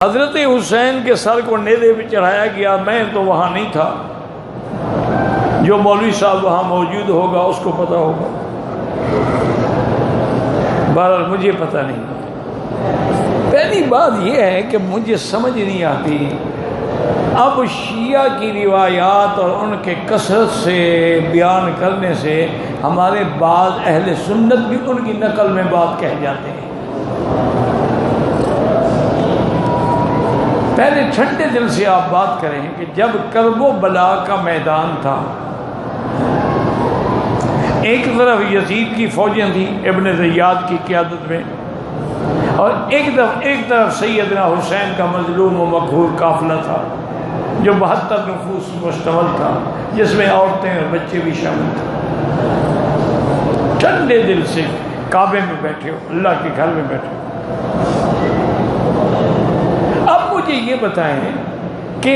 حضرت حسین کے سر کو نیزے پہ چڑھایا گیا، میں تو وہاں نہیں تھا، جو مولوی صاحب وہاں موجود ہوگا اس کو پتہ ہوگا، بہرحال مجھے پتہ نہیں۔ پہلی بات یہ ہے کہ مجھے سمجھ نہیں آتی، اب شیعہ کی روایات اور ان کے کثرت سے بیان کرنے سے ہمارے بعض اہل سنت بھی ان کی نقل میں بات کہہ جاتے ہیں۔ پہلے ٹھنڈے دل سے آپ بات کریں کہ جب کرب و بلا کا میدان تھا، ایک طرف یزید کی فوجیں تھیں ابن زیاد کی قیادت میں، اور ایک طرف سیدنا حسین کا مظلوم و مقہور قافلہ تھا جو 72 نفوس مشتمل تھا، جس میں عورتیں اور بچے بھی شامل تھے۔ ٹھنڈے دل سے کعبے میں بیٹھے ہو، اللہ کے گھر میں بیٹھے ہو۔ اب مجھے یہ بتائیں کہ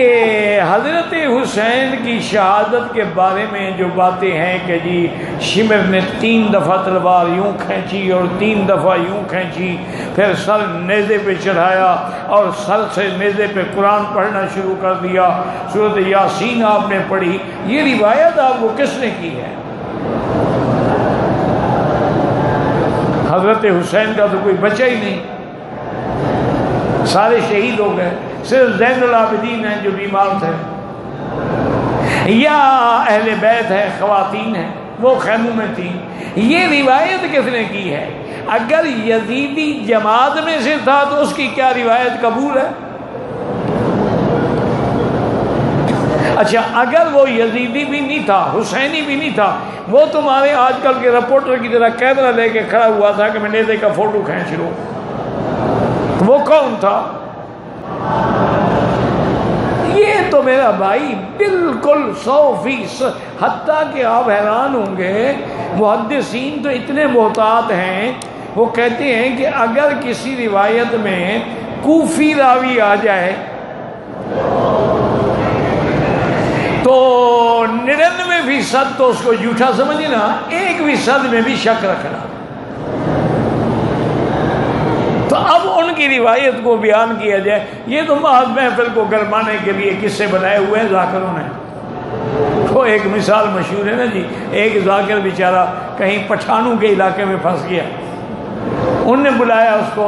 حضرت حسین کی شہادت کے بارے میں جو باتیں ہیں کہ جی شمر نے 3 دفعہ تلوار یوں کھینچی اور 3 دفعہ یوں کھینچی، پھر سر نیزے پہ چڑھایا اور سر سے نیزے پہ قرآن پڑھنا شروع کر دیا، سورۃ یاسین آپ نے پڑھی، یہ روایت آپ کو کس نے کی ہے؟ حضرت حسین کا تو کوئی بچہ ہی نہیں، سارے شہید ہو گئے، صرف زین العابدین ہیں جو بیمار تھے، یا اہل بیت ہے، خواتین ہیں، وہ خیموں میں تھیں۔ یہ روایت کس نے کی ہے؟ اگر یزیدی جماعت میں سے تھا تو اس کی کیا روایت قبول ہے؟ اچھا، اگر وہ یزیدی بھی نہیں تھا، حسینی بھی نہیں تھا، وہ تمہارے آج کل کے رپورٹر کی طرح کیمرہ لے کے کھڑا ہوا تھا کہ میں نیزے کا فوٹو کھینچ لوں، وہ کون تھا؟ یہ تو میرا بھائی بالکل 100%، حتیٰ کہ آپ حیران ہوں گے، محدثین تو اتنے محتاط ہیں، وہ کہتے ہیں کہ اگر کسی روایت میں کوفی راوی آ جائے تو 99% تو اس کو جھوٹا سمجھنا، 1% میں بھی شک رکھنا۔ تو اب ان کی روایت کو بیان کیا جائے، یہ تو محض محفل کو گرمانے کے لیے قصے بنائے ہوئے ہیں ذاکروں نے۔ تو ایک مثال مشہور ہے نا جی، ایک ذاکر بیچارہ کہیں پٹھانوں کے علاقے میں پھنس گیا، ان نے بلایا اس کو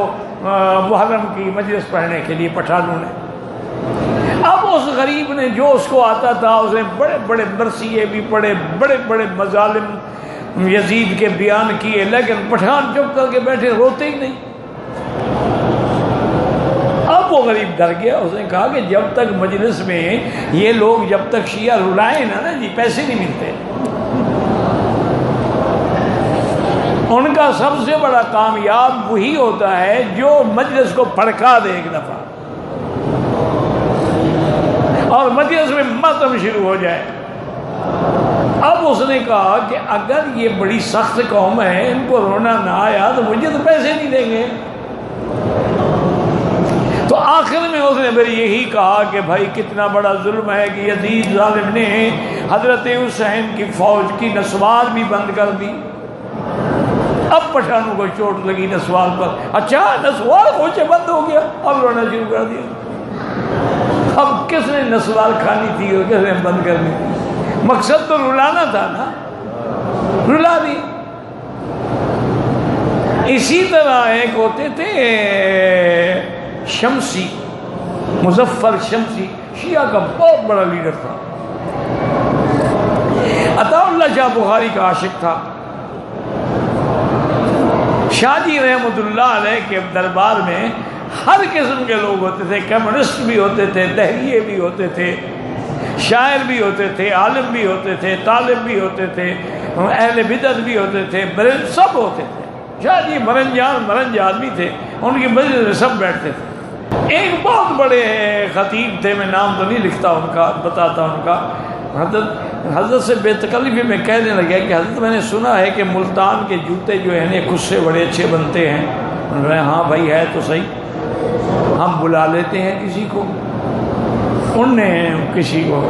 محرم کی مجلس پڑھنے کے لیے، پٹھانوں نے۔ اب اس غریب نے جو اس کو آتا تھا، اس نے بڑے بڑے مرثیے بھی پڑھے، بڑے بڑے مظالم یزید کے بیان کیے، لیکن پٹھان چپ کر کے بیٹھے، روتے ہی نہیں۔ اب وہ غریب ڈر گیا، اس نے کہا کہ جب تک مجلس میں یہ لوگ جب تک شیعہ رلائیں نا جی، پیسے نہیں ملتے۔ ان کا سب سے بڑا کامیاب وہی ہوتا ہے جو مجلس کو پھڑکا دے ایک دفعہ اور مجلس میں ماتم شروع ہو جائے۔ اب اس نے کہا کہ اگر یہ بڑی سخت قوم ہے، ان کو رونا نہ آیا تو مجھے تو پیسے نہیں دیں گے۔ تو آخر میں اس نے پھر یہی کہا کہ بھائی کتنا بڑا ظلم ہے کہ یزید ظالم نے حضرت حسین کی فوج کی نسوار بھی بند کر دی۔ اب پٹھانوں کو چوٹ لگی نسوار پر، اچھا نسوار کھوچے بند ہو گیا، اب رونا شروع کر دیا۔ اب کس نے نسوار کھانی تھی اور کس نے بند کرنی تھی؟ مقصد تو رلانا تھا نا، رلا دی۔ اسی طرح ایک ہوتے تھے شمسی، مظفر شمسی، شیعہ کا بہت بڑا لیڈر تھا، عطا اللہ شاہ بخاری کا عاشق تھا۔ شاہ جی رحمۃ اللہ علیہ کے دربار میں ہر قسم کے لوگ ہوتے تھے، کمیونسٹ بھی ہوتے تھے، دہریے بھی ہوتے تھے، شاعر بھی ہوتے تھے، عالم بھی ہوتے تھے، طالب بھی ہوتے تھے، اہل بدعت بھی ہوتے تھے، سب ہوتے تھے۔ شاہ جی مرنج آدمی تھے، ان کی مجلس میں سب بیٹھتے تھے۔ ایک بہت بڑے خطیب تھے، میں نام تو نہیں لکھتا ان کا، بتاتا ان کا، حضرت سے بے تکلفی میں کہنے لگا کہ حضرت میں نے سنا ہے کہ ملتان کے جوتے جو ہیں خود سے بڑے اچھے بنتے ہیں۔ انہوں نے ہاں بھائی ہے تو صحیح، ہم بلا لیتے ہیں کسی کو۔ ان نے کسی کو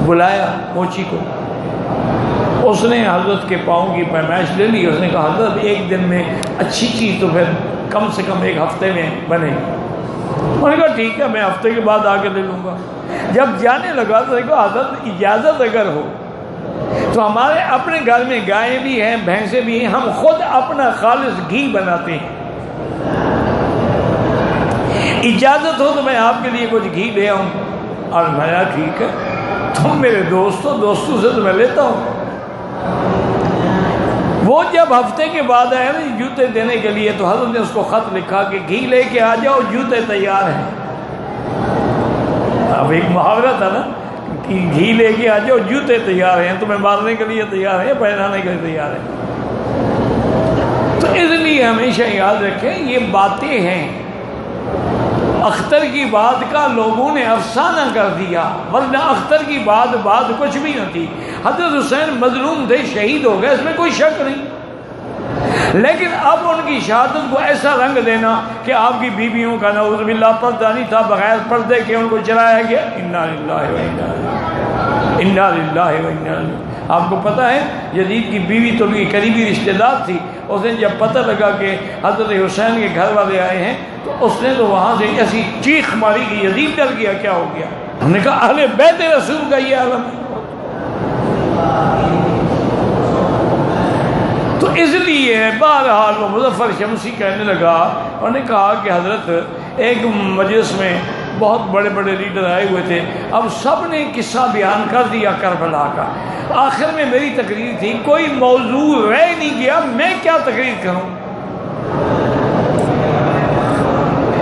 بلایا، موچی کو، اس نے حضرت کے پاؤں کی پیمائش لے لی۔ اس نے کہا حضرت ایک دن میں اچھی چیز تو پھر کم سے کم ایک ہفتے میں بنے۔ انہوں نے کہا ٹھیک ہے، میں ہفتے کے بعد آ کے لے لوں گا۔ جب جانے لگا تو دیکھو حضرت اجازت اگر ہو تو ہمارے اپنے گھر میں گائیں بھی ہیں، بھینسیں بھی ہیں، ہم خود اپنا خالص گھی بناتے ہیں، اجازت ہو تو میں آپ کے لیے کچھ گھی لے آؤں۔ اور میں کہا ٹھیک ہے، تم میرے دوستوں سے تو میں لیتا ہوں۔ وہ جب ہفتے کے بعد آیا نا جوتے دینے کے لیے تو حضرت نے اس کو خط لکھا کہ گھی لے کے آ جاؤ، جوتے تیار ہیں۔ اب ایک محاورہ تھا نا کہ گھی لے کے آ جاؤ، جوتے تیار ہیں، تمہیں مارنے کے لیے تیار ہیں، پہنانے کے لیے تیار ہیں۔ تو اس لیے ہمیشہ یاد رکھیں یہ باتیں ہیں، اختر کی بات کا لوگوں نے افسانہ کر دیا، ورنہ اختر کی بات کچھ بھی نہ تھی۔ حضرت حسین مظلوم تھے، شہید ہو گئے، اس میں کوئی شک نہیں، لیکن اب ان کی شہادت کو ایسا رنگ دینا کہ آپ کی بیویوں کا نعوذ باللہ پردہ نہیں تھا، بغیر پردے کے ان کو چلایا گیا۔ انا للہ و انا الیہ، انا للہ و انا الیہ۔ آپ کو پتہ ہے یزید کی بیوی تو کی قریبی رشتہ دار تھی، اس نے جب پتہ لگا کہ حضرت حسین کے گھر والے آئے ہیں تو اس نے تو وہاں سے ایسی چیخ ماری کہ یزید ڈر گیا، کیا ہو گیا؟ ہم نے کہا اہل بیت رسول کا یہ عالم ہے۔ تو اس لیے بہرحال وہ مظفر شمسی کہنے لگا، انہوں نے کہا کہ حضرت ایک مجلس میں بہت بڑے بڑے لیڈر آئے ہوئے تھے، اب سب نے قصہ بیان کر دیا کربلا کا، آخر میں میری تقریر تھی، کوئی موضوع رہ نہیں گیا، میں کیا تقریر کروں؟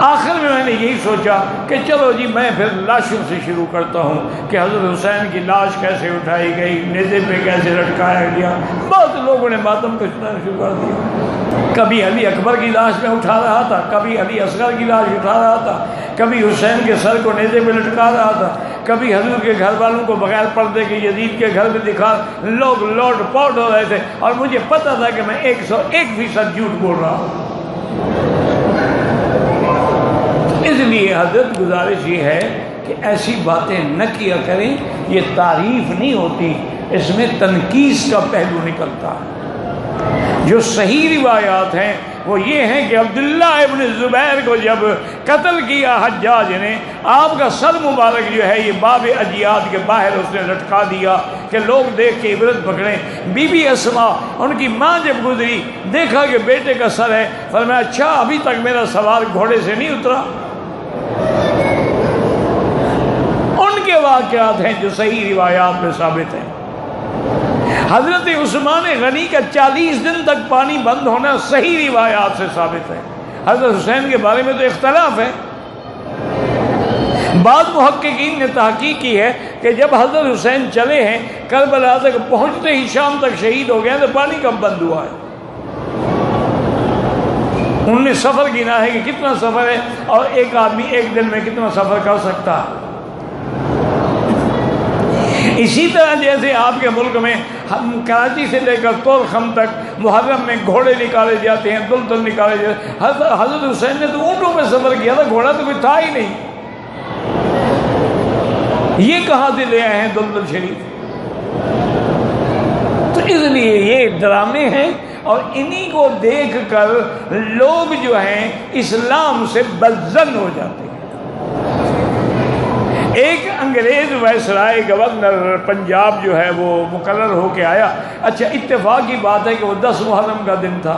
آخر میں میں نے یہی سوچا کہ چلو جی میں پھر لاشوں سے شروع کرتا ہوں کہ حضرت حسین کی لاش کیسے اٹھائی گئی، نیزے پہ کیسے لٹکایا گیا۔ بہت لوگوں نے ماتم کو سنانا شروع کر دیا، کبھی علی اکبر کی لاش میں اٹھا رہا تھا، کبھی علی اصغر کی لاش اٹھا رہا تھا، کبھی حسین کے سر کو نیزے پہ لٹکا رہا تھا، کبھی حضور کے گھر والوں کو بغیر پردے کے یزید کے گھر میں دکھا، لوگ لوٹ پوٹ ہو رہے تھے، اور مجھے پتہ تھا کہ میں 101% جھوٹ بول رہا ہوں۔ اس لیے حضرت گزارش یہ ہے کہ ایسی باتیں نہ کیا کریں، یہ تعریف نہیں ہوتی، اس میں تنقیص کا پہلو نکلتا ہے۔ جو صحیح روایات ہیں وہ یہ ہیں کہ عبداللہ ابن زبیر کو جب قتل کیا حجاج نے، آپ کا سر مبارک جو ہے یہ باب اجیاد کے باہر اس نے لٹکا دیا کہ لوگ دیکھ کے عبرت پکڑیں۔ بی بی اسما ان کی ماں جب گزری، دیکھا کہ بیٹے کا سر ہے، فرمایا اچھا ابھی تک میرا سوار گھوڑے سے نہیں اترا۔ ان کے واقعات ہیں جو صحیح روایات میں ثابت ہیں۔ حضرت عثمان غنی کا 40 دن تک پانی بند ہونا صحیح روایات سے ثابت ہے۔ حضرت حسین کے بارے میں تو اختلاف ہے، بعض محققین نے تحقیق کی ہے کہ جب حضرت حسین چلے ہیں کربلا تک، پہنچتے ہی شام تک شہید ہو گئے تو پانی کب بند ہوا ہے؟ انہوں نے سفر گنا ہے کہ کتنا سفر ہے اور ایک آدمی ایک دن میں کتنا سفر کر سکتا ہے۔ اسی طرح جیسے آپ کے ملک میں کراچی سے لے کر طورخم تک محرم میں گھوڑے نکالے جاتے ہیں، دلدل نکالے جاتے ہیں، حضرت حسین نے تو اونٹوں میں سفر کیا تھا، گھوڑا تو کوئی تھا ہی نہیں۔ یہ کہاں سے لے آئے ہیں دلدل شریف؟ تو اس لیے یہ ڈرامے ہیں، اور انہی کو دیکھ کر لوگ جو ہیں اسلام سے بدظن ہو جاتے ہیں۔ ایک انگریز وائسرائے گورنر پنجاب جو ہے وہ مقرر ہو کے آیا، اچھا اتفاق کی بات ہے کہ وہ 10 محرم کا دن تھا،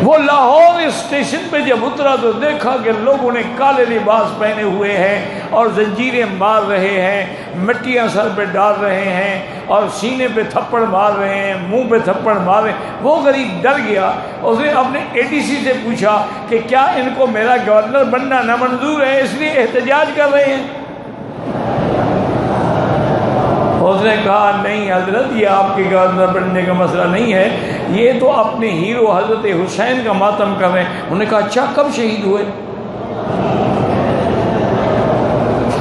وہ لاہور اسٹیشن پہ جب اترا تو دیکھا کہ لوگوں نے کالے لباس پہنے ہوئے ہیں اور زنجیریں مار رہے ہیں، مٹیاں سر پہ ڈال رہے ہیں اور سینے پہ تھپڑ مار رہے ہیں، منہ پہ تھپڑ مار رہے ہیں۔ وہ غریب ڈر گیا، اس نے اپنے ADC سے پوچھا کہ کیا ان کو میرا گورنر بننا نامنظور ہے، اس لیے احتجاج کر رہے ہیں؟ اس نے کہا نہیں حضرت، یہ آپ کے گورنر بننے کا مسئلہ نہیں ہے، یہ تو اپنے ہیرو حضرت حسین کا ماتم کر رہے ہیں۔ انہوں نے کہا اچھا کب شہید ہوئے؟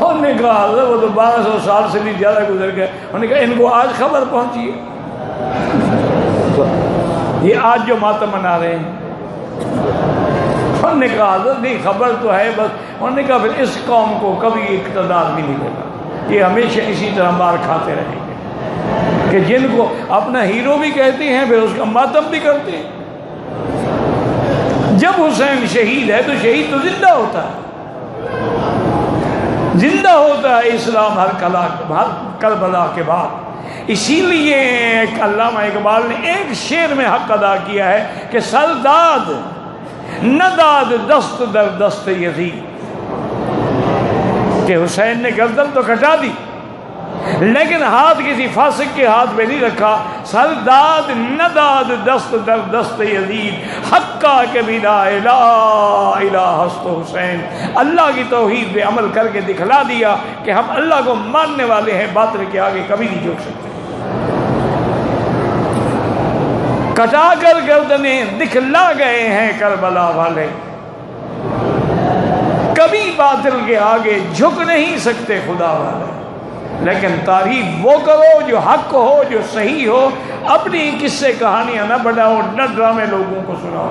انہوں نے کہا حضرت وہ تو 1200 سال سے بھی زیادہ گزر گئے۔ انہوں نے کہا ان کو آج خبر پہنچی ہے، یہ آج جو ماتم منا رہے ہیں۔ انہوں نے کہا حضرت نہیں خبر تو ہے بس۔ انہوں نے کہا پھر اس قوم کو کبھی اقتدار نہیں ملے گا، یہ ہمیشہ اسی طرح مار کھاتے رہیں گے کہ جن کو اپنا ہیرو بھی کہتے ہیں پھر اس کا ماتم بھی کرتے ہیں۔ جب حسین شہید ہے تو شہید تو زندہ ہوتا ہے، زندہ ہوتا ہے اسلام ہر کربلا کے بعد۔ اسی لیے علامہ اقبال نے ایک شعر میں حق ادا کیا ہے کہ سرداد نداد دست در دست یزید، کہ حسین نے گردن تو کٹا دی لیکن ہاتھ کسی فاسق کے ہاتھ میں نہیں رکھا۔ سرداد نداد دست در دست یزید، حقا کہ بلا الہ الہ است حسین، اللہ کی توحید پہ عمل کر کے دکھلا دیا کہ ہم اللہ کو ماننے والے ہیں، باطل کے آگے کبھی نہیں جھک سکتے۔ کٹا کر گردنیں دکھلا گئے ہیں کربلا والے، کبھی باطل کے آگے جھک نہیں سکتے خدا والے۔ لیکن تعریف وہ کرو جو حق ہو، جو صحیح ہو، اپنی قصے کہانیاں نہ بڑھاؤ، نہ ڈرامے لوگوں کو سناؤ۔